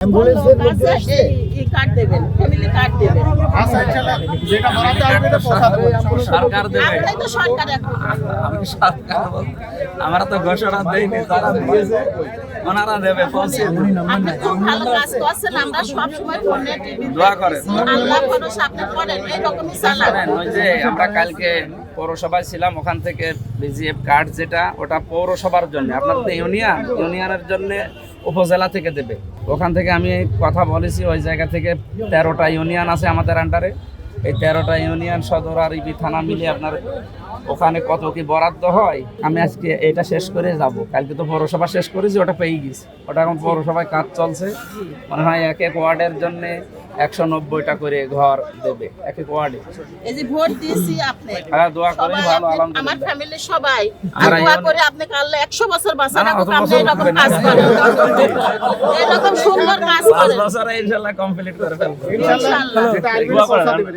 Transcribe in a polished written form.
অ্যাম্বুলেন্সের মধ্যে আসছে এই কার্ড দেবেন, ফ্যামিলি কার্ড দেবেন। আচ্ছা ইনশাআল্লাহ যেটা বরাদ্দ আসবে এটা পৌঁছাবে সরকার দেবে। আমরাই তো সরকার এখন। আমি সরকার আমরা তো ঘোষণা দেইনি, তারা দিয়েছে, ওনারা দেবে পৌঁছে দেবে। আপনি খুব ভালো কাজ করছেন, আমরা সবসময় ফোনে টিভিতে দোয়া করেন। আল্লাহ ভরসা আপনি করেন, এইরকমই চালান। জানেন, ওই যে আমরা কালকে পৌরসভায় ছিলাম, ওখান থেকে বিজিএফ কার্ড যেটা ওটা পৌরসভার জন্য, আপনার তো ইউনিয়নের জন্য উপজেলা থেকে দেবে। ওখান থেকে আমি কথা বলেছি, ওই জায়গা থেকে 13টা ইউনিয়ন আছে আমাদের আন্ডারে। এই 13টা ইউনিয়ন সদর আর ইবি থানা মিলে আপনার ওখানে কত কি বরাদ্দ হয়, আমি আজকে এটা শেষ করে যাব। কালকে তো পৌরসভা শেষ করেছি, ওটা পেয়ে গেছি। ওটা এখন পৌরসভায় কাজ চলছে, মনে হয় এক এক ওয়ার্ডের জন্য 190টা করে ঘর দেবে এক এক ওয়ার্ডে। এই যে ভোট দিয়েছি আপনি, হ্যাঁ, দোয়া করি সবাই ভালো, আপনি, আমার আলহামদুলিল্লাহ। ফ্যামিলি সবাই আমরা দোয়া ইউনিয়ন- করে আপনি কাল 100 বছর বাঁচান, না, না, অত আপনি বছর এরকম লাগবে না। কাজ করেন, এরকম সুন্দর কাজ 5 করেন বছরে ইনশাআল্লাহ কমপ্লিট করে ফেলবো। ইনশাআল্লাহ ইনশাআল্লাহ। যেটা আসবে দোয়া করেন। পৌঁছা দেবেন